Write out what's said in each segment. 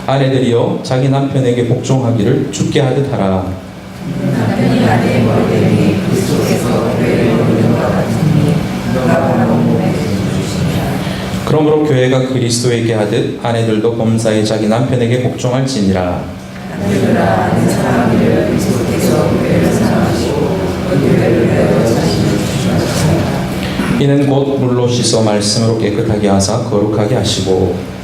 아내들이여 자기 남편에게 복종하기를 주께 하듯 하라. 남편이 아내의 머리에 그리스도께서 교회를 이루는 것 같으니 너가 바로 몸에 주시니라. 그러므로 교회가 그리스도에게 하듯 아내들도 범사에 자기 남편에게 복종할지니라. 아내들아 아내 사랑하기를 그리스도께서 교회를 사랑하시고 그 교회를 위하여 자신을 주시니라. 이는 곧 물로 씻어 말씀으로 깨끗하게 하사 거룩하게 하시고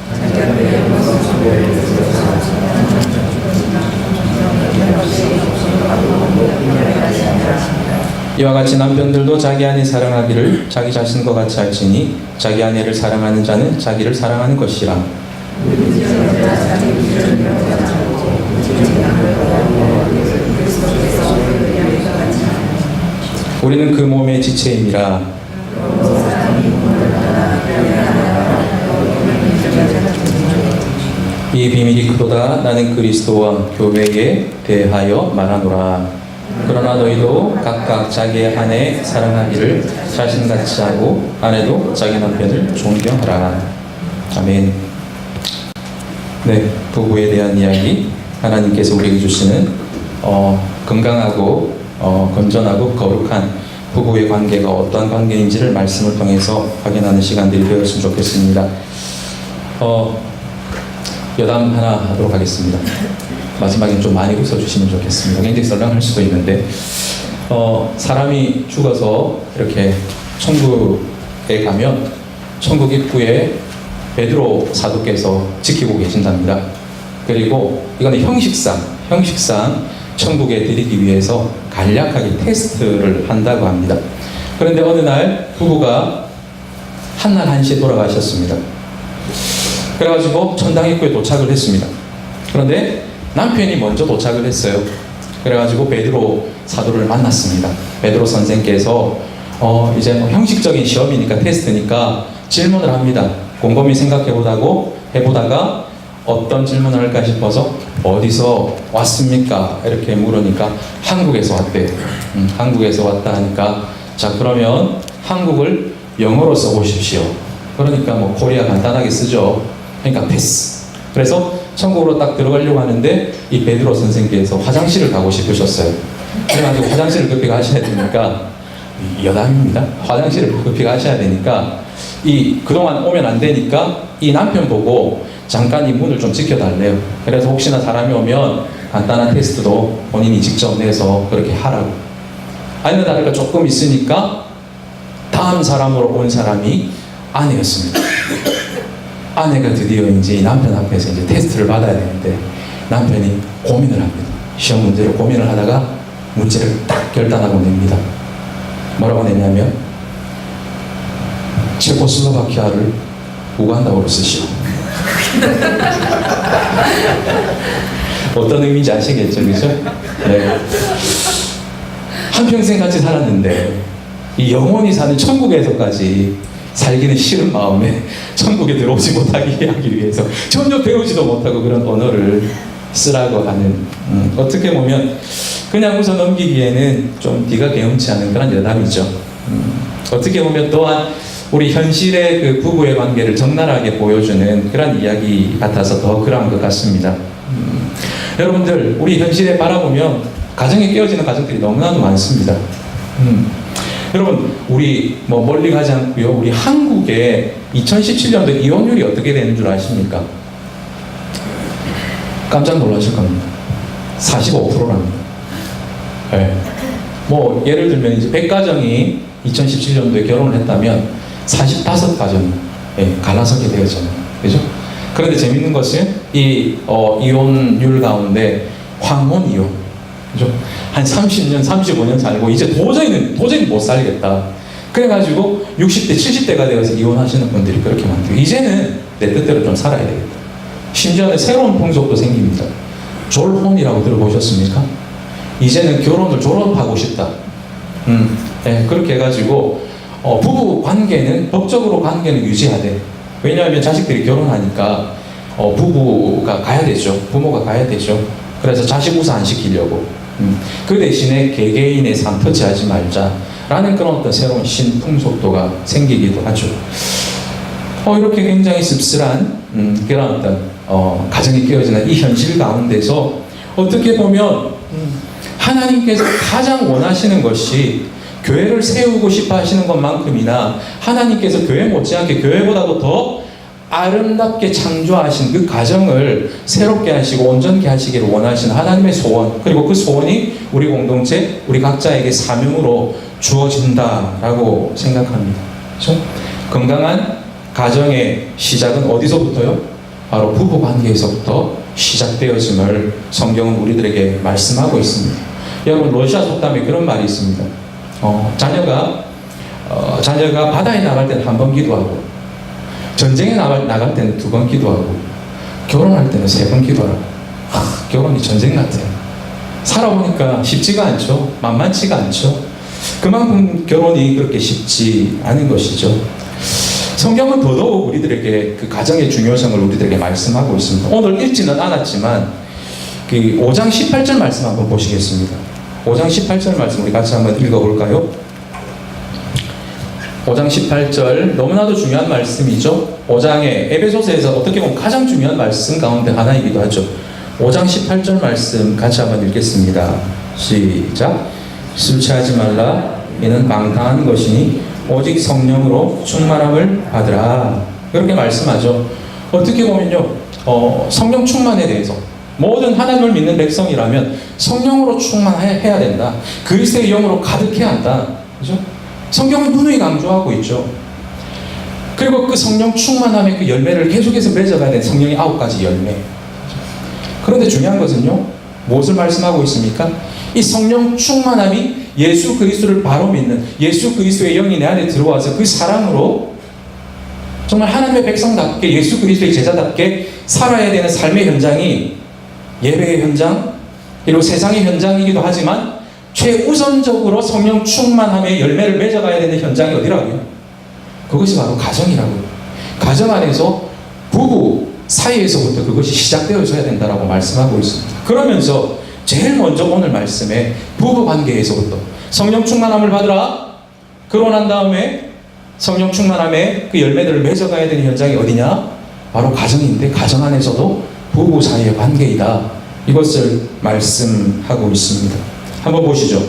이와 같이 남편들도 자기 아내 사랑하기를 자기 자신과 같이 할지니 자기 아내를 사랑하는 자는 자기를 사랑하는 것이라. 우리는 그 몸의 지체임이라. 이 비밀이 크도다. 나는 그리스도와 교회에 대하여 말하노라. 그러나 너희도 각각 자기의 아내 사랑하기를 자신같이 하고 아내도 자기 남편을 존경하라. 아멘. 네, 부부에 대한 이야기, 하나님께서 우리에게 주시는 건강하고 건전하고 거룩한 부부의 관계가 어떠한 관계인지를 말씀을 통해서 확인하는 시간들이 되었으면 좋겠습니다. 여담 하나 하도록 하겠습니다. 마지막엔 좀 많이 웃어주시면 좋겠습니다. 굉장히 썰렁할 수도 있는데 사람이 죽어서 이렇게 천국에 가면 천국 입구에 베드로 사도께서 지키고 계신답니다. 그리고 이거는 형식상 천국에 드리기 위해서 간략하게 테스트를 한다고 합니다. 그런데 어느 날 부부가 한날 한시에 돌아가셨습니다. 그래가지고 천당 입구에 도착을 했습니다. 그런데 남편이 먼저 도착을 했어요. 그래가지고 베드로 사도를 만났습니다. 베드로 선생께서 이제 형식적인 시험이니까 테스트니까 질문을 합니다. 곰곰이 해보다가 어떤 질문을 할까 싶어서 어디서 왔습니까? 이렇게 물으니까 한국에서 왔대요. 한국에서 왔다 하니까 자 그러면 한국을 영어로 써보십시오. 그러니까 뭐 코리아 간단하게 쓰죠. 그러니까 패스. 그래서 천국으로 딱 들어가려고 하는데 이 베드로 선생께서 화장실을 가고 싶으셨어요. 그래가지고 화장실을 급히 가셔야 되니까 여담입니다. 화장실을 급히 가셔야 되니까 그동안 오면 안 되니까 이 남편 보고 잠깐 이 문을 좀 지켜달래요. 그래서 혹시나 사람이 오면 간단한 테스트도 본인이 직접 내서 그렇게 하라고. 아니면 다를까 조금 있으니까 다음 사람으로 온 사람이 아내였습니다. 아내가 드디어 이제 남편 앞에서 이제 테스트를 받아야 되는데 남편이 고민을 합니다. 시험 문제를 고민을 하다가 문제를 딱 결단하고 냅니다. 뭐라고 냈냐면 체코슬로바키아를 우간다어로 쓰시오. 어떤 의미인지 아시겠죠, 그죠? 네. 한평생 같이 살았는데 이 영원히 사는 천국에서까지 살기는 싫은 마음에 천국에 들어오지 못하게 하기 위해서 전혀 배우지도 못하고 그런 언어를 쓰라고 하는 어떻게 보면 그냥 웃어 넘기기에는 좀 뒤가 개운치 않은 그런 여담이죠. 어떻게 보면 또한 우리 현실의 그 부부의 관계를 적나라하게 보여주는 그런 이야기 같아서 더 그런 것 같습니다. 여러분들 우리 현실에 바라보면 가정이 깨어지는 가정들이 너무나도 많습니다. 여러분 우리 뭐 멀리 가지 않고요. 우리 한국의 2017년도 이혼율이 어떻게 되는 줄 아십니까? 깜짝 놀라실 겁니다. 45%랍니다. 네. 뭐 예를 들면 이제 100가정이 2017년도에 결혼을 했다면 45가정이 갈라서게 되었잖아요. 그죠? 그런데 재밌는 것은 이 이혼율 가운데 황혼 이혼, 그죠? 한 30년, 35년 살고 이제 도저히 못 살겠다. 그래가지고 60대, 70대가 되어서 이혼하시는 분들이 그렇게 많대요. 이제는 내 뜻대로 좀 살아야 되겠다. 심지어는 새로운 풍속도 생깁니다. 졸혼이라고 들어보셨습니까? 이제는 결혼을 졸업하고 싶다. 네, 그렇게 해가지고 부부 관계는 법적으로 관계는 유지하되, 왜냐하면 자식들이 결혼하니까 부부가 가야 되죠. 부모가 가야 되죠. 그래서 자식 우사 안 시키려고. 그 대신에 개개인의 삶 터치하지 말자라는 그런 어떤 새로운 신풍속도가 생기기도 하죠. 이렇게 굉장히 씁쓸한 그런 어떤 가정이 깨어지는 이 현실 가운데서 어떻게 보면 하나님께서 가장 원하시는 것이 교회를 세우고 싶어 하시는 것만큼이나 하나님께서 교회 못지않게 교회보다도 더 아름답게 창조하신 그 가정을 새롭게 하시고 온전케 하시기를 원하시는 하나님의 소원, 그리고 그 소원이 우리 공동체, 우리 각자에게 사명으로 주어진다라고 생각합니다. 그렇죠? 건강한 가정의 시작은 어디서부터요? 바로 부부 관계에서부터 시작되어짐을 성경은 우리들에게 말씀하고 있습니다. 여러분, 러시아 속담에 그런 말이 있습니다. 자녀가 바다에 나갈 때는 한 번 기도하고, 전쟁에 나갈 때는 2번 기도하고, 결혼할 때는 3번 기도하고. 결혼이 전쟁 같아요. 살아보니까 쉽지가 않죠. 만만치가 않죠. 그만큼 결혼이 그렇게 쉽지 않은 것이죠. 성경은 더더욱 우리들에게 그 가정의 중요성을 우리들에게 말씀하고 있습니다. 오늘 읽지는 않았지만 그 5장 18절 말씀 한번 보시겠습니다. 5장 18절 말씀 우리 같이 한번 읽어볼까요? 5장 18절 너무나도 중요한 말씀이죠. 5장에 에베소서에서 어떻게 보면 가장 중요한 말씀 가운데 하나이기도 하죠. 5장 18절 말씀 같이 한번 읽겠습니다. 시작. 술 취하지 말라. 이는 방탕한 것이니 오직 성령으로 충만함을 받으라. 그렇게 말씀하죠. 어떻게 보면요, 성령 충만에 대해서 모든 하나님을 믿는 백성이라면 성령으로 충만해야 된다. 그리스도의 영으로 가득해야 한다. 그죠? 성경은 누누이 강조하고 있죠. 그리고 그 성령 충만함의 그 열매를 계속해서 맺어가야 되는 성령의 9가지 열매. 그런데 중요한 것은요, 무엇을 말씀하고 있습니까? 이 성령 충만함이 예수 그리스도를 바로 믿는, 예수 그리스도의 영이 내 안에 들어와서 그 사랑으로 정말 하나님의 백성답게, 예수 그리스도의 제자답게 살아야 되는 삶의 현장이 예배의 현장, 그리고 세상의 현장이기도 하지만 최우선적으로 성령 충만함의 열매를 맺어가야 되는 현장이 어디라고요? 그것이 바로 가정이라고요. 가정 안에서 부부 사이에서부터 그것이 시작되어져야 된다고 말씀하고 있습니다. 그러면서 제일 먼저 오늘 말씀에 부부 관계에서부터 성령 충만함을 받으라. 그러고 난 다음에 성령 충만함의 그 열매들을 맺어가야 되는 현장이 어디냐? 바로 가정인데, 가정 안에서도 부부 사이의 관계이다. 이것을 말씀하고 있습니다. 한번 보시죠.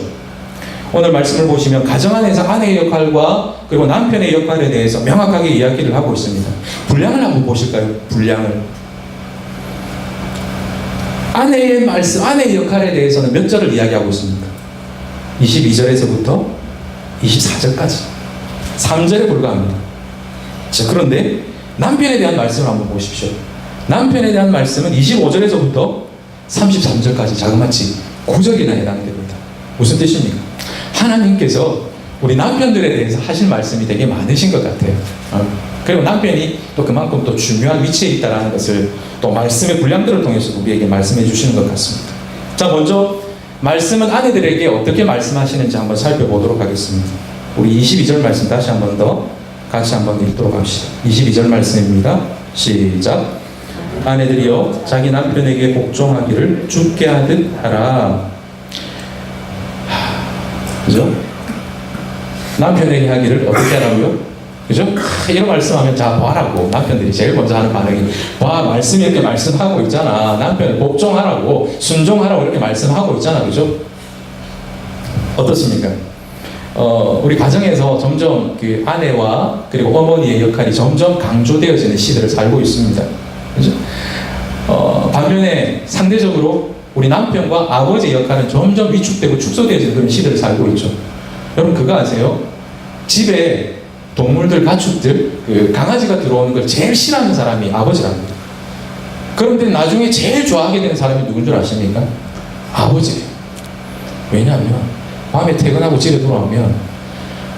오늘 말씀을 보시면 가정 안에서 아내의 역할과 그리고 남편의 역할에 대해서 명확하게 이야기를 하고 있습니다. 분량을 한번 보실까요? 분량을. 아내의 말씀, 아내의 역할에 대해서는 몇 절을 이야기하고 있습니까? 22절에서부터 24절까지 3절에 불과합니다. 자, 그런데 남편에 대한 말씀을 한번 보십시오. 남편에 대한 말씀은 25절에서부터 33절까지 자그마치 9절이나 해당됩니다. 무슨 뜻입니까? 하나님께서 우리 남편들에 대해서 하실 말씀이 되게 많으신 것 같아요. 그리고 남편이 또 그만큼 또 중요한 위치에 있다는 것을 또 말씀의 분량들을 통해서 우리에게 말씀해 주시는 것 같습니다. 자, 먼저 말씀은 아내들에게 어떻게 말씀하시는지 한번 살펴보도록 하겠습니다. 우리 22절 말씀 다시 한번 더 같이 한번 읽도록 합시다. 22절 말씀입니다. 시작. 아내들이여 자기 남편에게 복종하기를 주께 하듯 하라. 그죠? 남편에게 하기를 어떻게 하라고요? 그죠? 이런 말씀하면 자 봐라고 남편들이 제일 먼저 하는 반응이, 와 말씀 이렇게 말씀하고 있잖아, 남편을 복종하라고 순종하라고 이렇게 말씀하고 있잖아. 그죠? 어떻습니까? 우리 가정에서 점점 그 아내와 그리고 어머니의 역할이 점점 강조되어지는 시대를 살고 있습니다. 그죠? 반면에 상대적으로 우리 남편과 아버지의 역할은 점점 위축되고 축소되어지는 그런 시대를 살고 있죠. 여러분 그거 아세요? 집에 동물들, 가축들, 그 강아지가 들어오는 걸 제일 싫어하는 사람이 아버지랍니다. 그런데 나중에 제일 좋아하게 되는 사람이 누군 줄 아십니까? 아버지예요. 왜냐하면 밤에 퇴근하고 집에 돌아오면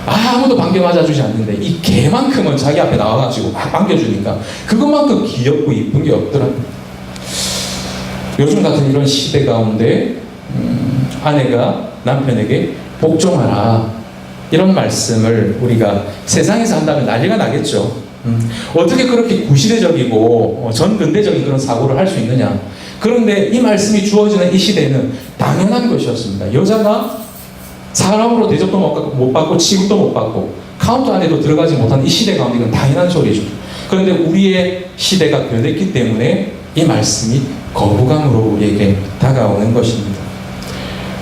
아무도 반겨 맞아주지 않는데 이 개만큼은 자기 앞에 나와가지고 막 반겨주니까 그것만큼 귀엽고 이쁜 게 없더랍니다. 요즘 같은 이런 시대 가운데 아내가 남편에게 복종하라, 이런 말씀을 우리가 세상에서 한다면 난리가 나겠죠. 어떻게 그렇게 구시대적이고 전근대적인 그런 사고를 할 수 있느냐. 그런데 이 말씀이 주어지는 이 시대에는 당연한 것이었습니다. 여자가 사람으로 대접도 못 받고 취급도 못 받고 카운터 안에도 들어가지 못한 이 시대 가운데 이건 당연한 소리죠. 그런데 우리의 시대가 변했기 때문에 이 말씀이 거부감으로 우리에게 다가오는 것입니다.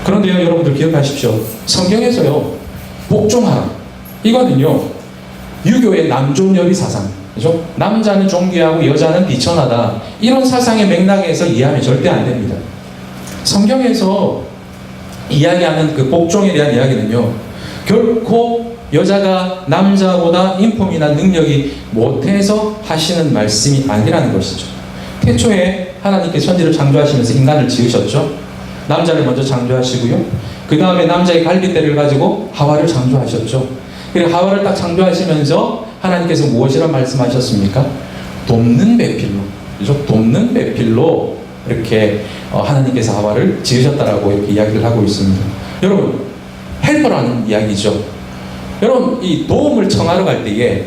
그런데요, 여러분들 기억하십시오. 성경에서요, 복종하라. 이거는요, 유교의 남존여비 사상, 그죠? 남자는 존귀하고 여자는 비천하다. 이런 사상의 맥락에서 이해하면 절대 안 됩니다. 성경에서 이야기하는 그 복종에 대한 이야기는요, 결코 여자가 남자보다 인품이나 능력이 못해서 하시는 말씀이 아니라는 것이죠. 태초에 하나님께 천지를 창조하시면서 인간을 지으셨죠. 남자를 먼저 창조하시고요. 그 다음에 남자의 갈빗대를 가지고 하와를 창조하셨죠. 그리고 하와를 딱 창조하시면서 하나님께서 무엇이라 말씀하셨습니까? 돕는 배필로, 그죠? 돕는 배필로 이렇게 하나님께서 하와를 지으셨다라고 이렇게 이야기를 하고 있습니다. 여러분, 헬퍼라는 이야기죠. 여러분, 이 도움을 청하러 갈 때에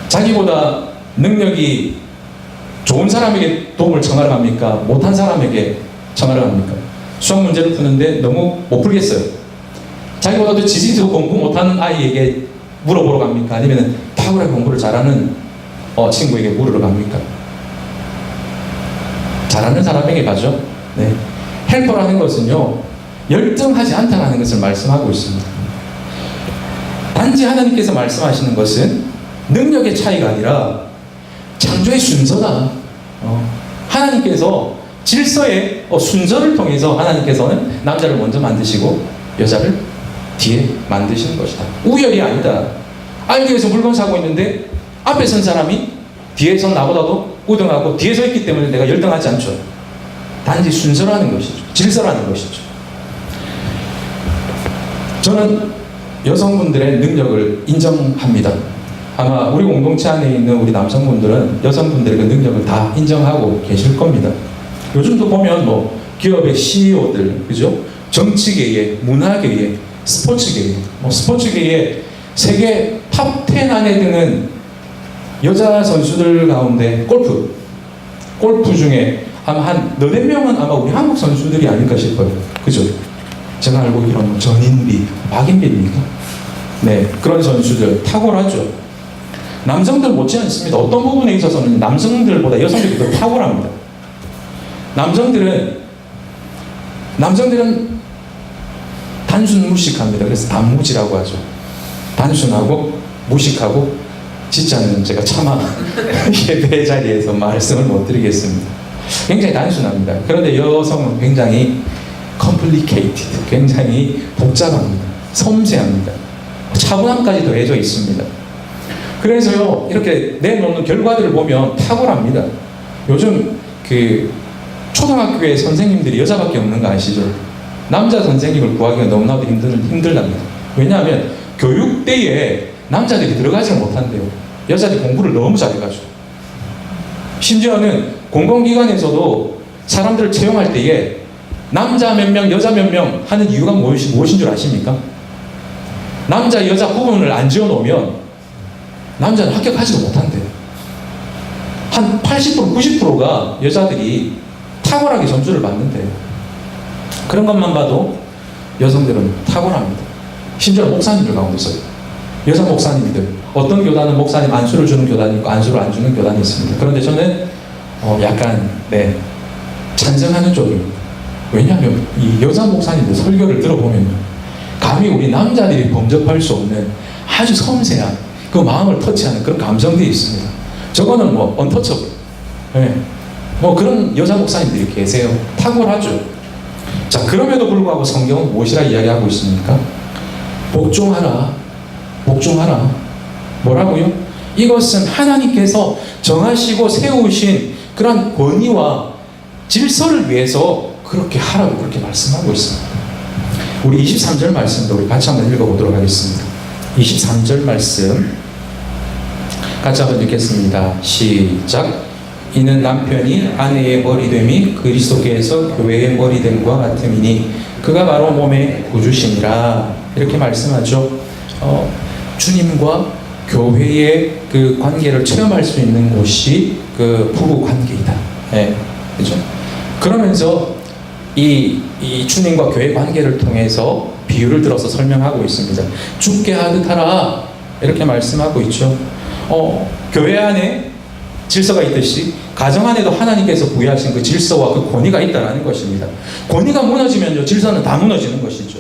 자기보다 능력이 좋은 사람에게 도움을 청하러 갑니까? 못한 사람에게 청하러 갑니까? 수학 문제를 푸는데 너무 못 풀겠어요. 자기보다도 지식도 공부 못하는 아이에게 물어보러 갑니까? 아니면 탁월하게 공부를 잘하는 친구에게 물으러 갑니까? 잘하는 사람에게 가죠. 네. 헬퍼라는 것은요, 열등하지 않다는 것을 말씀하고 있습니다. 단지 하나님께서 말씀하시는 것은 능력의 차이가 아니라 창조의 순서다. 하나님께서 질서의 순서를 통해서 하나님께서는 남자를 먼저 만드시고 여자를 뒤에 만드시는 것이다. 우열이 아니다. 알기 위해서 물건 사고 있는데 앞에 선 사람이 뒤에 선 나보다도 우등하고 뒤에 서 있기 때문에 내가 열등하지 않죠. 단지 순서라는 것이죠. 질서라는 것이죠. 저는 여성분들의 능력을 인정합니다. 아마 우리 공동체 안에 있는 우리 남성분들은 여성분들의 그 능력을 다 인정하고 계실 겁니다. 요즘도 보면 뭐 기업의 CEO들, 그죠? 정치계의, 문화계의, 스포츠계의, 스포츠계의 세계 탑 10 안에 드는 여자 선수들 가운데 골프 중에 아마 한 너댓 명은 아마 우리 한국 선수들이 아닐까 싶어요. 그죠? 제가 알고 있기로는 전인비, 박인비입니까? 네, 그런 선수들 탁월하죠. 남성들 못지않습니다. 어떤 부분에 있어서는 남성들보다 여성들이 더 탁월합니다. 남성들은 단순 무식합니다. 그래서 단무지라고 하죠. 단순하고 무식하고 진짜는 제가 차마 예배 자리에서 말씀을 못 드리겠습니다. 굉장히 단순합니다. 그런데 여성은 굉장히 complicated, 굉장히 복잡합니다. 섬세합니다. 차분함까지 더해져 있습니다. 그래서요, 이렇게 내놓는 결과들을 보면 탁월합니다. 요즘 그 초등학교의 선생님들이 여자밖에 없는 거 아시죠? 남자 선생님을 구하기가 너무나도 힘들답니다. 왜냐하면 교육대에 남자들이 들어가지 못한대요. 여자들이 공부를 너무 잘해가지고. 심지어는 공공기관에서도 사람들을 채용할 때에 남자 몇 명, 여자 몇 명 하는 이유가 무엇인 줄 아십니까? 남자, 여자 구분을 안 지어놓으면 남자는 합격하지도 못한대요. 한 80%, 90%가 여자들이 탁월하게 점수를 받는데요. 그런 것만 봐도 여성들은 탁월합니다. 심지어 목사님들 가운데서 여자 목사님들, 어떤 교단은 목사님 안수를 주는 교단이 있고 안수를 안 주는 교단이 있습니다. 그런데 저는 약간 찬성하는 쪽입니다. 왜냐하면 이 여자 목사님들 설교를 들어보면 감히 우리 남자들이 범접할 수 없는 아주 섬세한 그 마음을 터치하는 그런 감정들이 있습니다. 저거는 언터처블. 네. 그런 여자 목사님들이 계세요. 탁월하죠. 자, 그럼에도 불구하고 성경은 무엇이라 이야기하고 있습니까? 복종하라. 복종하라. 뭐라고요? 이것은 하나님께서 정하시고 세우신 그런 권위와 질서를 위해서 그렇게 하라고 그렇게 말씀하고 있습니다. 우리 23절 말씀도 우리 같이 한번 읽어보도록 하겠습니다. 23절 말씀 같이 한번 읽겠습니다. 시작. 이는 남편이 아내의 머리됨이 그리스도께서 교회의 머리됨과 같음이니 그가 바로 몸의 구주시니라. 이렇게 말씀하죠. 주님과 교회의 그 관계를 체험할 수 있는 곳이 그 부부 관계이다. 네, 그렇죠? 그러면서 이 주님과 교회 관계를 통해서 비유를 들어서 설명하고 있습니다. 죽게 하듯 하라. 이렇게 말씀하고 있죠. 교회 안에 질서가 있듯이 가정 안에도 하나님께서 부여하신 그 질서와 그 권위가 있다는 것입니다. 권위가 무너지면요, 질서는 다 무너지는 것이죠.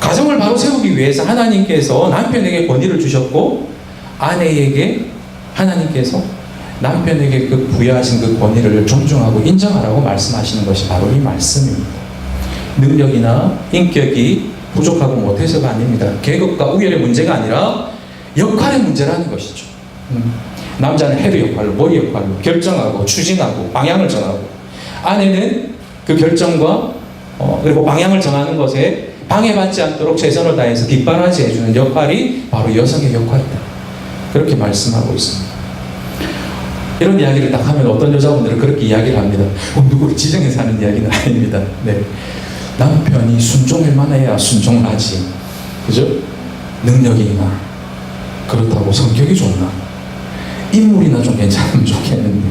가정을 바로 세우기 위해서 하나님께서 남편에게 권위를 주셨고, 아내에게 하나님께서 남편에게 그 부여하신 그 권위를 존중하고 인정하라고 말씀하시는 것이 바로 이 말씀입니다. 능력이나 인격이 부족하고 못해서가 아닙니다. 계급과 우열의 문제가 아니라 역할의 문제라는 것이죠. 남자는 헤드 역할로, 머리 역할로 결정하고 추진하고 방향을 정하고, 아내는 그 결정과 그리고 방향을 정하는 것에 방해받지 않도록 최선을 다해서 뒷바라지 해주는 역할이 바로 여성의 역할이다. 그렇게 말씀하고 있습니다. 이런 이야기를 딱 하면 어떤 여자분들은 그렇게 이야기를 합니다. 누구를 지정해서 하는 이야기는 아닙니다. 네. 남편이 순종할 만해야 순종을 하지. 그죠? 능력이 있나? 그렇다고 성격이 좋나? 인물이나 좀 괜찮으면 좋겠는데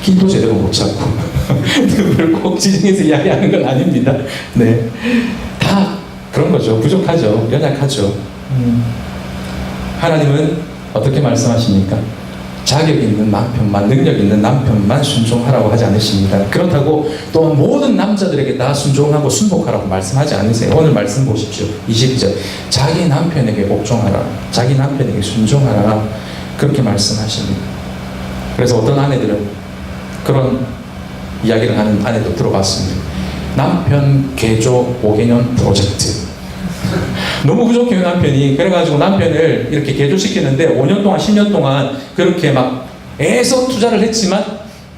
기도 제대로 못 찾고 누구를 꼭 지정해서 이야기하는 건 아닙니다. 네. 다 그런 거죠. 부족하죠. 연약하죠. 하나님은 어떻게 말씀하십니까? 자격 있는 남편만, 능력 있는 남편만 순종하라고 하지 않으십니다. 그렇다고 또 모든 남자들에게 다 순종하고 순복하라고 말씀하지 않으세요. 오늘 말씀 보십시오. 22절. 자기 남편에게 복종하라. 자기 남편에게 순종하라. 그렇게 말씀하십니다. 그래서 어떤 아내들은 그런 이야기를 하는 아내도 들어봤습니다. 남편 개조 5개년 프로젝트. 너무 부족해요, 남편이. 그래가지고 남편을 이렇게 개조시키는데 5년 동안, 10년 동안 그렇게 막 애써 투자를 했지만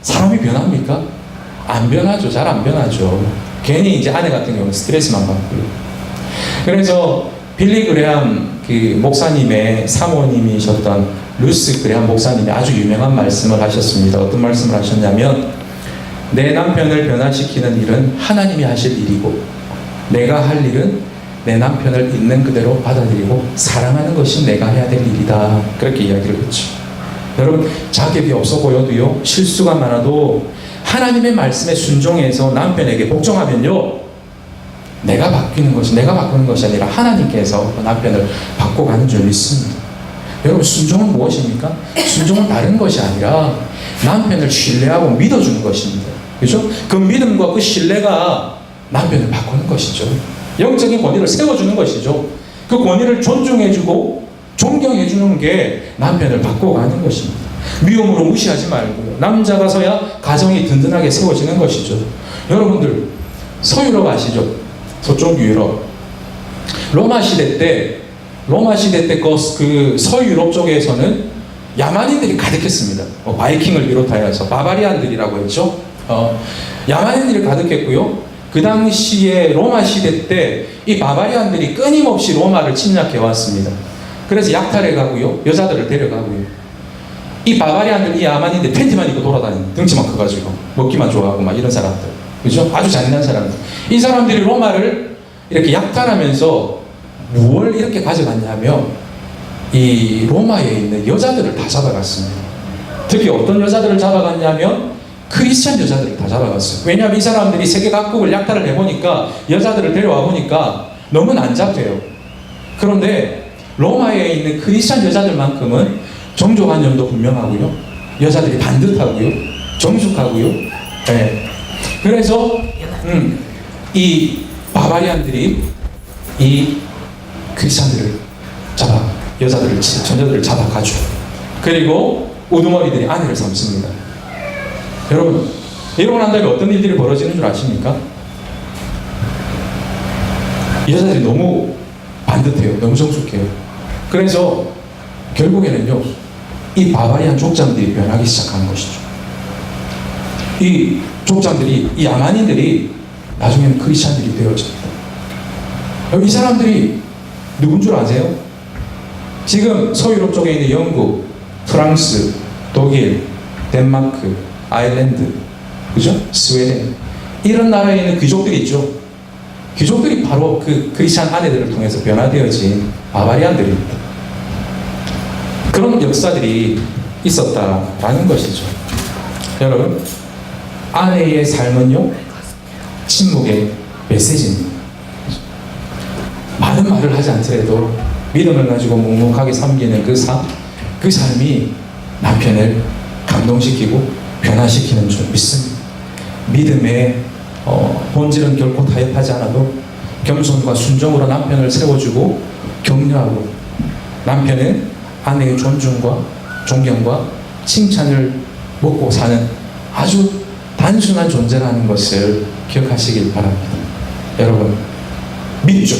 사람이 변합니까? 안 변하죠. 잘 안 변하죠. 괜히 이제 아내 같은 경우는 스트레스만 받고요. 그래서 빌리 그레함 그 목사님의 사모님이셨던 루스 그레함 목사님이 아주 유명한 말씀을 하셨습니다. 어떤 말씀을 하셨냐면, 내 남편을 변화시키는 일은 하나님이 하실 일이고, 내가 할 일은 내 남편을 있는 그대로 받아들이고 사랑하는 것이 내가 해야 될 일이다. 그렇게 이야기를 했죠. 여러분, 자격이 없어 보여도요, 실수가 많아도 하나님의 말씀에 순종해서 남편에게 복종하면요, 내가 바뀌는 것이, 내가 바꾸는 것이 아니라 하나님께서 남편을 바꿔가는 줄 믿습니다. 여러분, 순종은 무엇입니까? 순종은 다른 것이 아니라 남편을 신뢰하고 믿어주는 것입니다. 그렇죠? 그 믿음과 그 신뢰가 남편을 바꾸는 것이죠. 영적인 권위를 세워주는 것이죠. 그 권위를 존중해주고 존경해주는 게 남편을 바꿔가는 것입니다. 미움으로 무시하지 말고요. 남자가 서야 가정이 든든하게 세워지는 것이죠. 여러분들, 서유럽 아시죠? 서쪽 유럽. 로마 시대 때 그 서유럽 쪽에서는 야만인들이 가득했습니다. 바이킹을 비롯하여서 바바리안들이라고 했죠. 야만인들이 가득했고요. 그 당시에 로마 시대 때 이 바바리안들이 끊임없이 로마를 침략해 왔습니다. 그래서 약탈해 가고요, 여자들을 데려가고요. 이 바바리안들, 이 야만인들 팬티만 입고 돌아다니는, 등치만 커가지고 먹기만 좋아하고 막 이런 사람들, 그죠? 아주 잔인한 사람들. 이 사람들이 로마를 이렇게 약탈하면서 무엇을 이렇게 가져갔냐면, 이 로마에 있는 여자들을 다 잡아갔습니다. 특히 어떤 여자들을 잡아갔냐면 크리스찬 여자들을 다 잡아갔어요. 왜냐하면 이 사람들이 세계 각국을 약탈을 해보니까, 여자들을 데려와 보니까 너무 난잡해요. 그런데 로마에 있는 크리스찬 여자들만큼은 정조관념도 분명하고요, 여자들이 반듯하고요, 정숙하고요. 네. 그래서 이 바바리안들이 이 크리스찬들을 여자들을, 처녀들을 잡아가죠. 그리고 우두머리들이 아내를 삼습니다. 여러분, 이러고 난 다음에 어떤 일들이 벌어지는 줄 아십니까? 이 여자들이 너무 반듯해요. 너무 정숙해요. 그래서 결국에는요, 이 바바리안 족장들이 변하기 시작하는 것이죠. 이 족장들이, 이 야만인들이 나중에는 크리스찬들이 되어집니다. 이 사람들이 누군 줄 아세요? 지금 서유럽 쪽에 있는 영국, 프랑스, 독일, 덴마크, 아일랜드, 그죠? 스웨덴, 이런 나라에 있는 귀족들이 있죠. 귀족들이 바로 그 크리스찬 아내들을 통해서 변화되어진 바바리안들입니다. 그런 역사들이 있었다라는 것이죠. 여러분, 아내의 삶은요, 침묵의 메시지입니다. 많은 말을 하지 않더라도 믿음을 가지고 묵묵하게 섬기는 그 삶, 그 삶이 남편을 감동시키고 변화시키는 줄 믿습니다. 믿음의 본질은 결코 타협하지 않아도 겸손과 순종으로 남편을 세워주고 격려하고, 남편은 아내의 존중과 존경과 칭찬을 먹고 사는 아주 단순한 존재라는 것을 기억하시길 바랍니다. 여러분, 밉죠.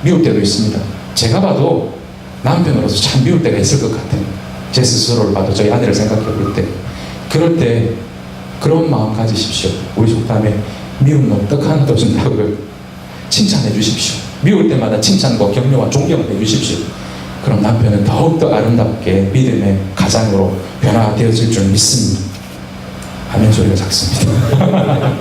미울 때도 있습니다. 제가 봐도 남편으로서 참 미울 때가 있을 것 같아요. 제 스스로를 봐도, 저희 아내를 생각해 볼 때. 그럴 때 그런 마음 가지십시오. 우리 속담에 미운 놈 떡 하나 더 준다고요. 칭찬해 주십시오. 미울 때마다 칭찬과 격려와 존경을 해 주십시오. 그럼 남편은 더욱더 아름답게 믿음의 가장으로 변화되어질 줄 믿습니다. 아멘 소리가 작습니다.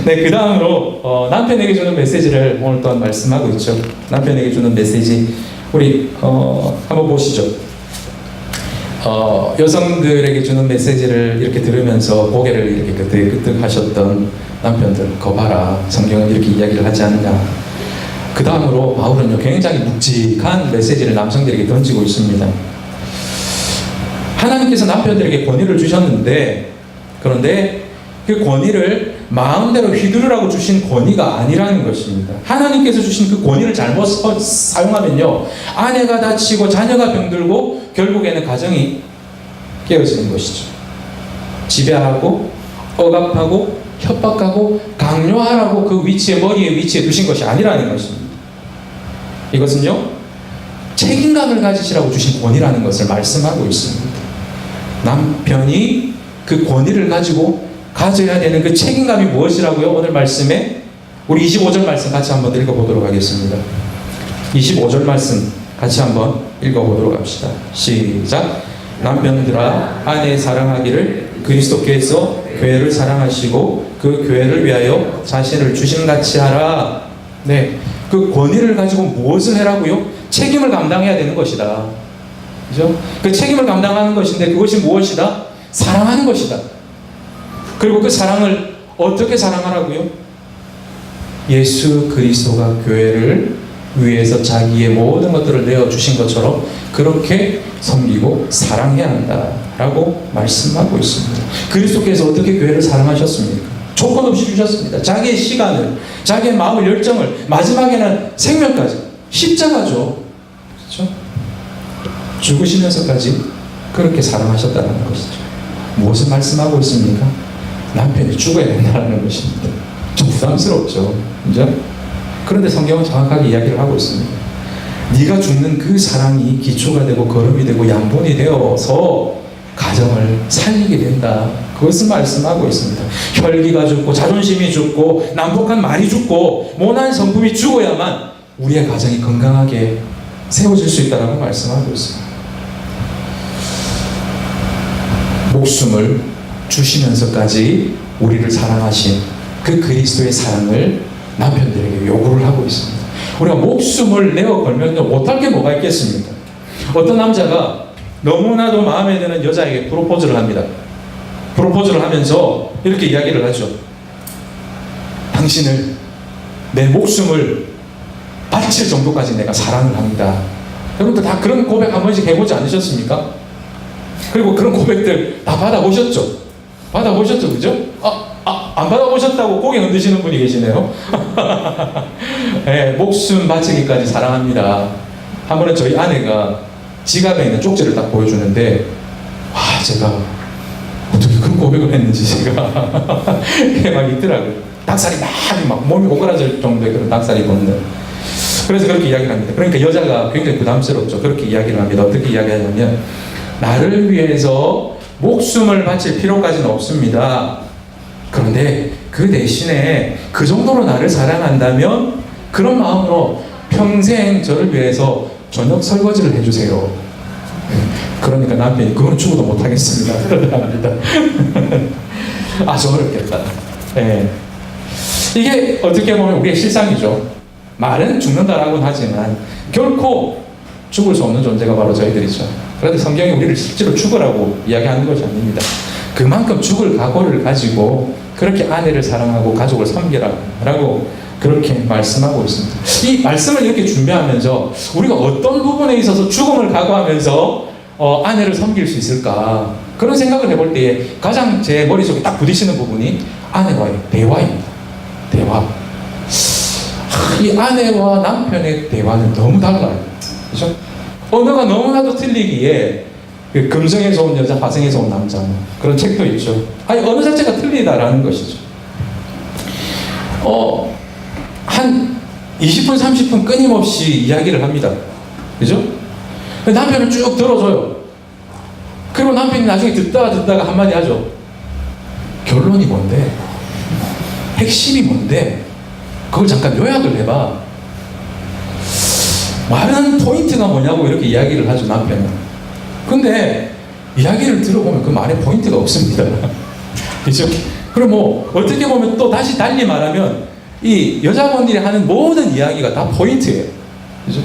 네, 그 다음으로 남편에게 주는 메시지를 오늘 또한 말씀하고 있죠. 남편에게 주는 메시지 우리 한번 보시죠. 여성들에게 주는 메시지를 이렇게 들으면서 고개를 이렇게 끄덕끄덕 하셨던 남편들, 거 봐라, 성경은 이렇게 이야기를 하지 않느냐. 그 다음으로 바울은요, 굉장히 묵직한 메시지를 남성들에게 던지고 있습니다. 하나님께서 남편들에게 권위를 주셨는데, 그런데 그 권위를 마음대로 휘두르라고 주신 권위가 아니라는 것입니다. 하나님께서 주신 그 권위를 잘못 사용하면요, 아내가 다치고 자녀가 병들고 결국에는 가정이 깨어지는 것이죠. 지배하고 억압하고 협박하고 강요하라고 그 위치에, 머리에 위치에 두신 것이 아니라는 것입니다. 이것은요, 책임감을 가지시라고 주신 권위라는 것을 말씀하고 있습니다. 남편이 그 권위를 가지고 가져야 되는 그 책임감이 무엇이라고요? 오늘 말씀에 우리 25절 말씀 같이 한번 읽어보도록 하겠습니다. 25절 말씀 같이 한번 읽어보도록 합시다. 시작. 남편들아, 아내 사랑하기를 그리스도께서 교회를 사랑하시고 그 교회를 위하여 자신을 주신같이 하라. 네, 그 권위를 가지고 무엇을 해라고요? 책임을 감당해야 되는 것이다. 그죠? 그 책임을 감당하는 것인데 그것이 무엇이다? 사랑하는 것이다. 그리고 그 사랑을 어떻게 사랑하라고요? 예수 그리스도가 교회를 위해서 자기의 모든 것들을 내어주신 것처럼 그렇게 섬기고 사랑해야 한다라고 말씀하고 있습니다. 그리스도께서 어떻게 교회를 사랑하셨습니까? 조건 없이 주셨습니다. 자기의 시간을, 자기의 마음을, 열정을, 마지막에는 생명까지, 십자가죠. 그렇죠? 죽으시면서까지 그렇게 사랑하셨다는 것이죠. 무엇을 말씀하고 있습니까? 남편이 죽어야 된다는 것입니다. 좀 부담스럽죠. 그죠? 그런데 성경은 정확하게 이야기를 하고 있습니다. 네가 죽는 그 사랑이 기초가 되고 거름이 되고 양분이 되어서 가정을 살리게 된다. 그것을 말씀하고 있습니다. 혈기가 죽고 자존심이 죽고 난폭한 말이 죽고 모난 성품이 죽어야만 우리의 가정이 건강하게 세워질 수 있다고 말씀하고 있습니다. 목숨을 주시면서까지 우리를 사랑하신 그 그리스도의 사랑을 남편들에게 요구를 하고 있습니다. 우리가 목숨을 내어 걸면 못할 게 뭐가 있겠습니까? 어떤 남자가 너무나도 마음에 드는 여자에게 프로포즈를 합니다. 프로포즈를 하면서 이렇게 이야기를 하죠. 당신을 내 목숨을 바칠 정도까지 내가 사랑을 합니다. 여러분들 다 그런 고백 한 번씩 해보지 않으셨습니까? 그리고 그런 고백들 다 받아보셨죠? 받아보셨죠? 그죠? 안 받아보셨다고 고개 흔드시는 분이 계시네요. 네, 목숨 바치기까지 사랑합니다. 한 번은 저희 아내가 지갑에 있는 쪽지를 딱 보여주는데, 와, 제가 어떻게 그런 고백을 했는지 제가 막 있더라고요. 닭살이 막 몸이 오그라질 정도의 그런 닭살이 돋는. 그래서 그렇게 이야기를 합니다. 그러니까 여자가 굉장히 부담스럽죠. 그렇게 이야기를 합니다. 어떻게 이야기하냐면, 나를 위해서 목숨을 바칠 필요까지는 없습니다. 그런데 그 대신에 그 정도로 나를 사랑한다면 그런 마음으로 평생 저를 위해서 저녁 설거지를 해주세요. 그러니까 남편이 그건 죽어도 못하겠습니다. 그러답니다. 아주 어렵겠다. 네. 이게 어떻게 보면 우리의 실상이죠. 말은 죽는다라고는 하지만 결코 죽을 수 없는 존재가 바로 저희들이죠. 그런데 성경이 우리를 실제로 죽으라고 이야기하는 것이 아닙니다. 그만큼 죽을 각오를 가지고 그렇게 아내를 사랑하고 가족을 섬기라고 그렇게 말씀하고 있습니다. 이 말씀을 이렇게 준비하면서 우리가 어떤 부분에 있어서 죽음을 각오하면서 아내를 섬길 수 있을까? 그런 생각을 해볼 때에 가장 제 머릿속에 딱 부딪히는 부분이 아내와의 대화입니다. 대화. 이 아내와 남편의 대화는 너무 달라요. 그죠? 언어가 너무나도 틀리기에 그 금성에서 온 여자, 화성에서 온 남자 그런 책도 있죠. 아니 언어 자체가 틀리다라는 것이죠. 한 20분, 30분 끊임없이 이야기를 합니다. 그죠? 남편을 쭉 들어줘요. 그리고 남편이 나중에 듣다가 한마디 하죠. 결론이 뭔데? 핵심이 뭔데? 그걸 잠깐 요약을 해봐. 말하는 포인트가 뭐냐고 이렇게 이야기를 하죠, 남편은. 근데 이야기를 들어보면 그 말에 포인트가 없습니다. 그죠? 그럼 뭐 어떻게 보면 또 다시 달리 말하면 이 여자분들이 하는 모든 이야기가 다 포인트예요. 그죠?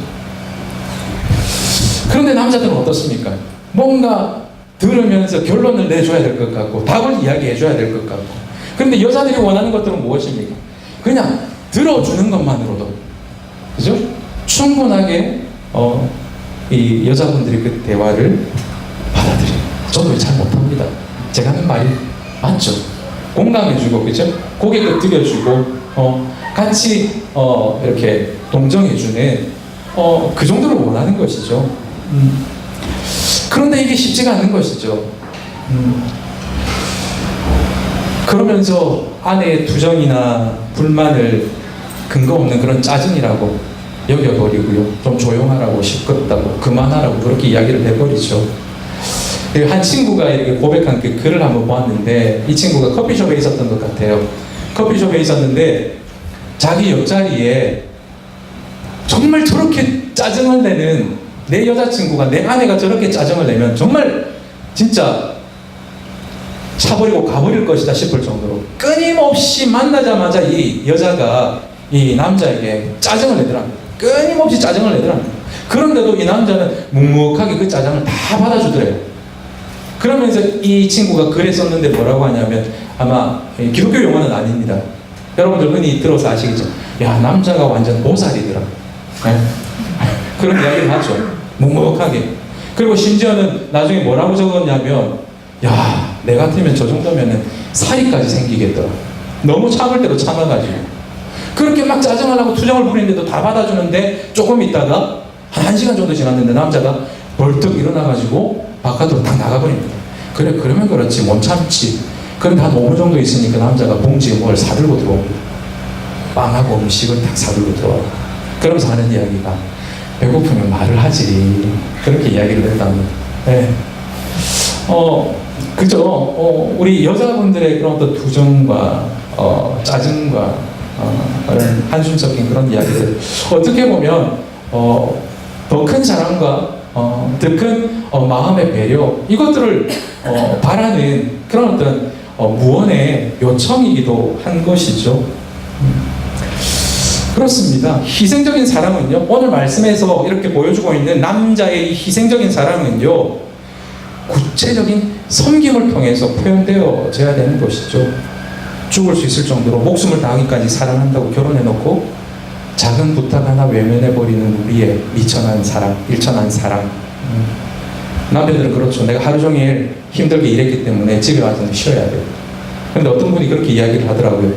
그런데 남자들은 어떻습니까? 뭔가 들으면서 결론을 내줘야 될 것 같고 답을 이야기해줘야 될 것 같고. 그런데 여자들이 원하는 것들은 무엇입니까? 그냥 들어주는 것만으로도 그죠? 충분하게 이 여자분들이 그 대화를 받아들여요. 저도 잘 못합니다. 제가 하는 말이 맞죠? 공감해주고 그죠? 고개 끄덕여주고 같이 이렇게 동정해주는 그 정도를 원하는 것이죠. 그런데 이게 쉽지가 않은 것이죠. 그러면서 아내의 투정이나 불만을 근거 없는 그런 짜증이라고 여겨버리고요. 좀 조용하라고 시끄럽다고 그만하라고 그렇게 이야기를 해버리죠. 한 친구가 이렇게 고백한 그 글을 한번 보았는데 이 친구가 커피숍에 있었던 것 같아요. 커피숍에 있었는데 자기 옆자리에 정말 저렇게 짜증을 내는 내 여자친구가 내 아내가 저렇게 짜증을 내면 정말 진짜 차버리고 가버릴 것이다 싶을 정도로 끊임없이 만나자마자 이 여자가 이 남자에게 짜증을 내더랍니다. 끊임없이 짜증을 내더랍니다. 그런데도 이 남자는 묵묵하게 그 짜증을 다 받아주더래요. 그러면서 이 친구가 글에 썼는데 뭐라고 하냐면 아마 기독교 용어는 아닙니다. 여러분들 흔히 들어서 아시겠죠? 야 남자가 완전 보살이더라. 네? 그런 이야기를 하죠. 묵묵하게. 그리고 심지어는 나중에 뭐라고 적었냐면 야 내 같으면 저 정도면은 사이까지 생기겠더라. 너무 참을 대로 참아가지고 그렇게 막 짜증을 하고 투정을 부리는데도 다 받아주는데 조금 있다가 한 1시간 정도 지났는데 남자가 벌떡 일어나가지고 바깥으로 딱 나가버립니다. 그래 그러면 그렇지 못 참지. 그런데 한 5분 정도 있으니까 남자가 봉지에 뭘 사들고 들어옵니다. 빵하고 음식을 딱 사들고 들어와요. 그러면서 하는 이야기가 배고프면 말을 하지. 그렇게 이야기를 했답니다. 네. 그죠? 우리 여자분들의 그런 어떤 투정과 짜증과 그런 한숨 섞인 그런 이야기들 어떻게 보면 더 큰 사랑과 더 큰 마음의 배려 이것들을 바라는 그런 어떤 무언의 요청이기도 한 것이죠. 그렇습니다. 희생적인 사랑은요, 오늘 말씀에서 이렇게 보여주고 있는 남자의 희생적인 사랑은요, 구체적인 섬김을 통해서 표현되어져야 되는 것이죠. 죽을 수 있을 정도로 목숨을 다하기까지 사랑한다고 결혼해놓고 작은 부탁 하나 외면해버리는 우리의 미천한 사랑, 일천한 사랑. 남편들은 그렇죠. 내가 하루 종일 힘들게 일했기 때문에 집에 와서 쉬어야 돼요. 그런데 어떤 분이 그렇게 이야기를 하더라고요.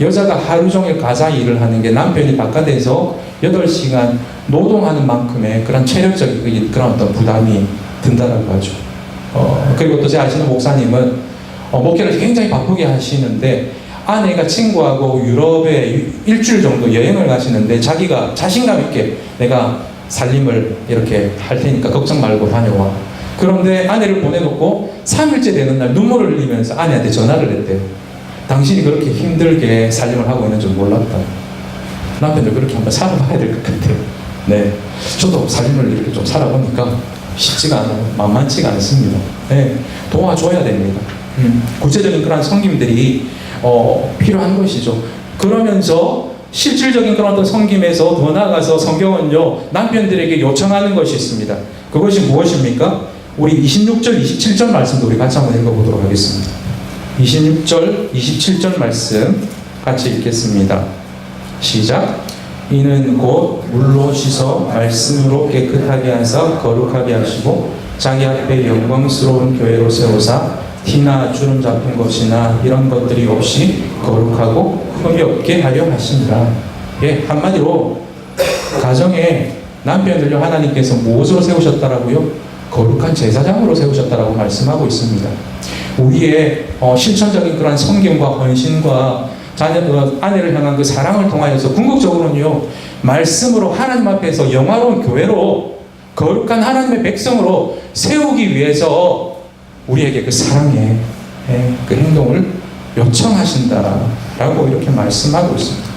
여자가 하루 종일 가사 일을 하는 게 남편이 바깥에서 8시간 노동하는 만큼의 그런 체력적인 그런 어떤 부담이 든다라고 하죠. 그리고 또 제가 아시는 목사님은 목회를 굉장히 바쁘게 하시는데 아내가 친구하고 유럽에 일주일 정도 여행을 가시는데 자기가 자신감 있게 내가 살림을 이렇게 할 테니까 걱정 말고 다녀와. 그런데 아내를 보내놓고 3일째 되는 날 눈물을 흘리면서 아내한테 전화를 했대요. 당신이 그렇게 힘들게 살림을 하고 있는 줄 몰랐다. 남편도 그렇게 한번 살아봐야 될 것 같아요. 네, 저도 살림을 이렇게 좀 살아보니까 쉽지가 않아요. 만만치가 않습니다. 네, 도와줘야 됩니다. 구체적인 그런 섬김들이 필요한 것이죠. 그러면서 실질적인 그런 어떤 섬김에서 더 나아가서 성경은요 남편들에게 요청하는 것이 있습니다. 그것이 무엇입니까? 우리 26절, 27절 말씀도 우리 같이 한번 읽어보도록 하겠습니다. 26절, 27절 말씀 같이 읽겠습니다. 시작. 이는 곧 물로 씻어 말씀으로 깨끗하게 하사 거룩하게 하시고 자기 앞에 영광스러운 교회로 세우사 티나 주름 잡힌 것이나 이런 것들이 없이 거룩하고 흠이 없게 하려 하시니라. 예, 한마디로 가정에 남편들요 하나님께서 무엇으로 세우셨다라고요? 거룩한 제사장으로 세우셨다라고 말씀하고 있습니다. 우리의 실천적인 그런 성경과 헌신과 아내를 향한 그 사랑을 통하여서 궁극적으로는요 말씀으로 하나님 앞에서 영화로운 교회로 거룩한 하나님의 백성으로 세우기 위해서 우리에게 그 사랑의 그 행동을 요청하신다라고 이렇게 말씀하고 있습니다.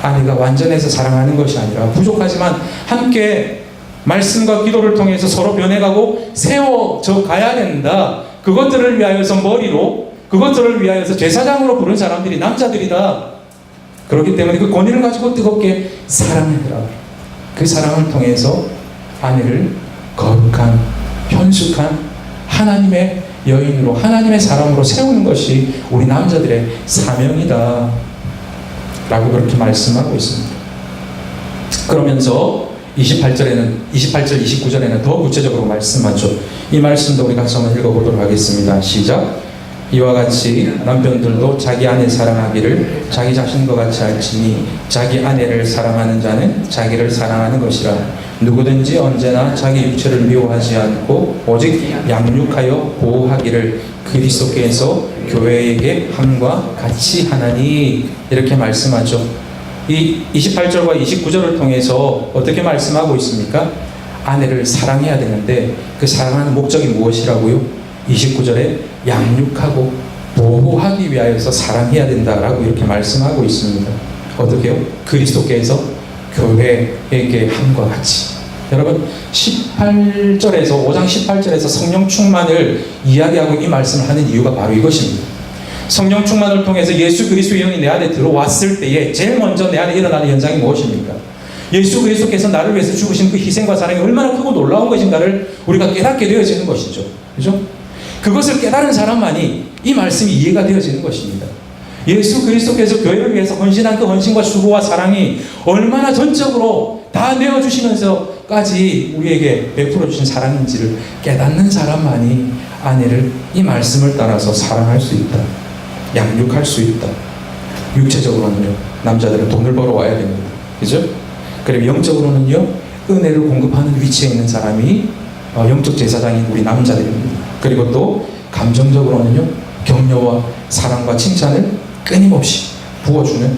아내가 완전해서 사랑하는 것이 아니라 부족하지만 함께 말씀과 기도를 통해서 서로 변해가고 세워져 가야 된다. 그것들을 위하여서 머리로, 그것들을 위하여서 제사장으로 부른 사람들이 남자들이다. 그렇기 때문에 그 권위를 가지고 뜨겁게 사랑해라. 그 사랑을 통해서 아내를 거룩한, 현숙한 하나님의 여인으로, 하나님의 사람으로 세우는 것이 우리 남자들의 사명이다. 라고 그렇게 말씀하고 있습니다. 그러면서 28절, 29절에는 더 구체적으로 말씀하죠. 이 말씀도 우리 같이 한번 읽어보도록 하겠습니다. 시작. 이와 같이 남편들도 자기 아내 사랑하기를 자기 자신과 같이 할지니 자기 아내를 사랑하는 자는 자기를 사랑하는 것이라. 누구든지 언제나 자기 육체를 미워하지 않고 오직 양육하여 보호하기를 그리스도께서 교회에게 함과 같이 하나니. 이렇게 말씀하죠. 이 28절과 29절을 통해서 어떻게 말씀하고 있습니까? 아내를 사랑해야 되는데 그 사랑하는 목적이 무엇이라고요? 29절에 양육하고 보호하기 위하여서 사랑해야 된다라고 이렇게 말씀하고 있습니다. 어떻게요? 그리스도께서 교회에게 함과 같이. 여러분 18절에서 5장 18절에서 성령 충만을 이야기하고 이 말씀을 하는 이유가 바로 이것입니다. 성령 충만을 통해서 예수 그리스도의 영이 내 안에 들어왔을 때에 제일 먼저 내 안에 일어나는 현상이 무엇입니까? 예수 그리스도께서 나를 위해서 죽으신 그 희생과 사랑이 얼마나 크고 놀라운 것인가를 우리가 깨닫게 되어지는 것이죠. 그죠? 그것을 깨달은 사람만이 이 말씀이 이해가 되어지는 것입니다. 예수 그리스도께서 교회를 위해서 헌신한 그 헌신과 수고와 사랑이 얼마나 전적으로 다 내어주시면서까지 우리에게 베풀어 주신 사랑인지를 깨닫는 사람만이 아내를 이 말씀을 따라서 사랑할 수 있다. 양육할 수 있다. 육체적으로는요, 남자들은 돈을 벌어와야 됩니다. 그죠? 그리고 영적으로는요, 은혜를 공급하는 위치에 있는 사람이 영적 제사장인 우리 남자들입니다. 그리고 또 감정적으로는요, 격려와 사랑과 칭찬을 끊임없이 부어주는.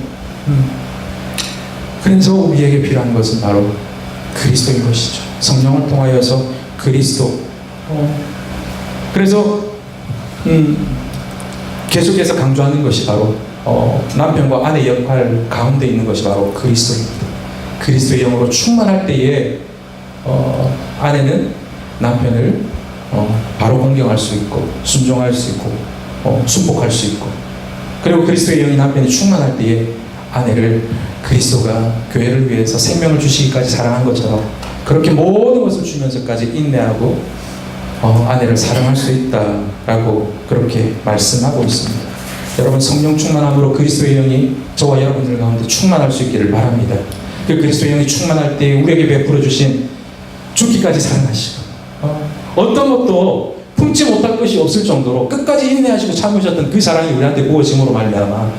그래서 우리에게 필요한 것은 바로 그리스도인 것이죠. 성령을 통하여서 그리스도. 그래서 계속해서 강조하는 것이 바로 남편과 아내 역할 가운데 있는 것이 바로 그리스도입니다. 그리스도의 영으로 충만할 때에 아내는 남편을 바로 공경할 수 있고 순종할 수 있고 순복할 수 있고, 그리고 그리스도의 영이 남편이 충만할 때에 아내를 그리스도가 교회를 위해서 생명을 주시기까지 사랑한 것처럼 그렇게 모든 것을 주면서까지 인내하고 아내를 사랑할 수 있다라고 그렇게 말씀하고 있습니다. 여러분 성령 충만함으로 그리스도의 영이 저와 여러분들 가운데 충만할 수 있기를 바랍니다. 그 그리스도의 영이 충만할 때 우리에게 베풀어 주신 죽기까지 사랑하시고 어떤 것도 품지 못할 것이 없을 정도로 끝까지 인내하시고 참으셨던 그 사랑이 우리한테 부어짐으로 말미암아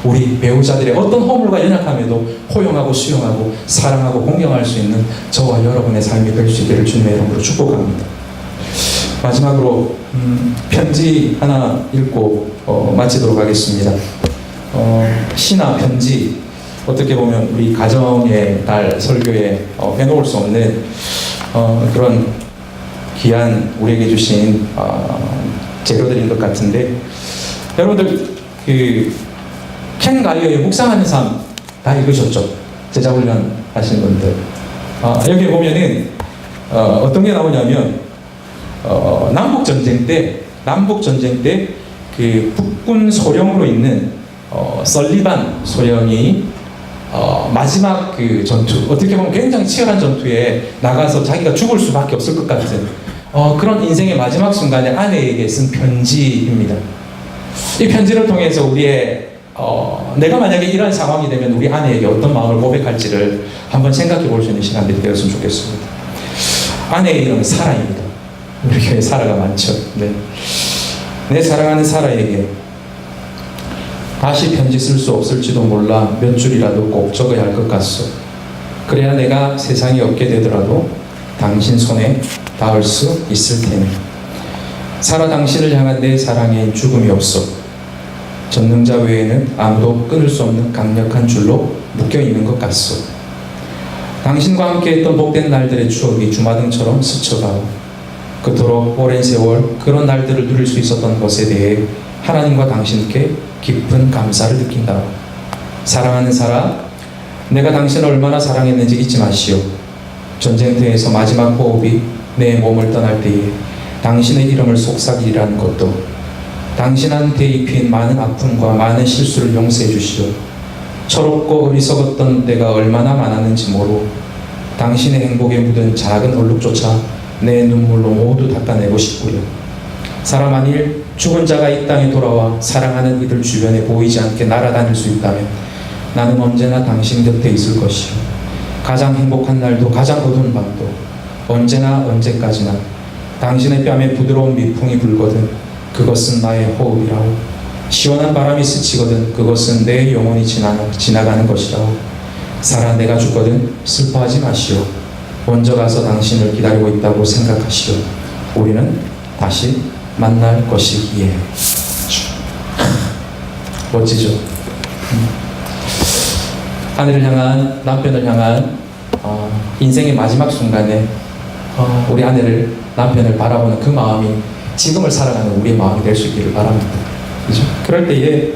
우리 배우자들의 어떤 허물과 연약함에도 포용하고 수용하고 사랑하고 공경할 수 있는 저와 여러분의 삶이 될 수 있기를 주님의 이름으로 축복합니다. 마지막으로 편지 하나 읽고 마치도록 하겠습니다. 시나 편지, 어떻게 보면 우리 가정의 달 설교에 빼놓을 수 없는 그런 귀한 우리에게 주신 재료들인 것 같은데, 여러분들 켄 가이어의 묵상하는 삶 다 읽으셨죠? 제자훈련 하시는 분들. 여기 보면은 어떤 게 나오냐면 남북전쟁 때 그 북군 소령으로 있는 설리반 소령이 마지막 그 전투, 어떻게 보면 굉장히 치열한 전투에 나가서 자기가 죽을 수밖에 없을 것 같은 그런 인생의 마지막 순간에 아내에게 쓴 편지입니다. 이 편지를 통해서 우리의 내가 만약에 이런 상황이 되면 우리 아내에게 어떤 마음을 고백할지를 한번 생각해 볼 수 있는 시간들이 되었으면 좋겠습니다. 아내의 이름은 사라입니다. 우리 교회에 사라가 많죠. 네. 내 사랑하는 사라에게 다시 편지 쓸 수 없을지도 몰라 몇 줄이라도 꼭 적어야 할 것 같소. 그래야 내가 세상에 없게 되더라도 당신 손에 닿을 수 있을 테니. 사라, 당신을 향한 내 사랑에 죽음이 없어. 전능자 외에는 아무도 끊을 수 없는 강력한 줄로 묶여있는 것 같소. 당신과 함께했던 복된 날들의 추억이 주마등처럼 스쳐가고 그토록 오랜 세월 그런 날들을 누릴 수 있었던 것에 대해 하나님과 당신께 깊은 감사를 느낀다. 사랑하는 사라, 내가 당신을 얼마나 사랑했는지 잊지 마시오. 전쟁터에서 마지막 호흡이 내 몸을 떠날 때에 당신의 이름을 속삭이라는 것도 당신한테 입힌 많은 아픔과 많은 실수를 용서해 주시오. 철없고 어리석었던 때가 얼마나 많았는지 모르고 당신의 행복에 묻은 작은 얼룩조차 내 눈물로 모두 닦아내고 싶고요. 사람, 만일 죽은 자가 이 땅에 돌아와 사랑하는 이들 주변에 보이지 않게 날아다닐 수 있다면 나는 언제나 당신 곁에 있을 것이요. 가장 행복한 날도 가장 어두운 밤도 언제나 언제까지나 당신의 뺨에 부드러운 미풍이 불거든 그것은 나의 호흡이라고. 시원한 바람이 스치거든 그것은 내 영혼이 지나가는 것이라고. 사라, 내가 죽거든 슬퍼하지 마시오. 먼저 가서 당신을 기다리고 있다고 생각하시오. 우리는 다시 만날 것이기에. 멋지죠? 아내를 향한, 남편을 향한 인생의 마지막 순간에 우리 아내를, 남편을 바라보는 그 마음이 지금을 살아가는 우리의 마음이 될 수 있기를 바랍니다. 그죠? 그럴 때에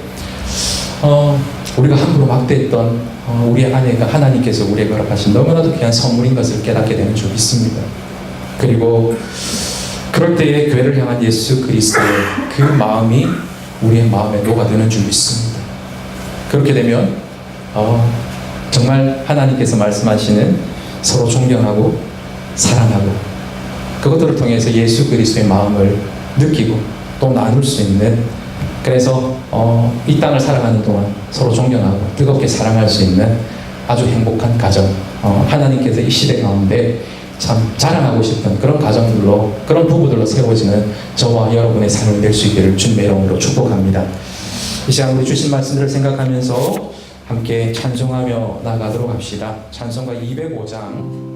우리가 함부로 막대했던 우리의 아내가 하나님께서 우리에게 허락하신 너무나도 귀한 선물인 것을 깨닫게 되는 줄 믿습니다. 그리고 그럴 때에 교회를 향한 예수 그리스도의 그 마음이 우리의 마음에 녹아드는 줄 믿습니다. 그렇게 되면 정말 하나님께서 말씀하시는 서로 존경하고 사랑하고 그것들을 통해서 예수 그리스도의 마음을 느끼고 또 나눌 수 있는, 그래서 이 땅을 살아가는 동안 서로 존경하고 뜨겁게 사랑할 수 있는 아주 행복한 가정, 하나님께서 이 시대 가운데 참 자랑하고 싶은 그런 가정들로, 그런 부부들로 세워지는 저와 여러분의 삶이 될 수 있기를 주님의 이름으로 축복합니다. 이 시간 우리 주신 말씀들을 생각하면서 함께 찬송하며 나가도록 합시다. 찬송가 205장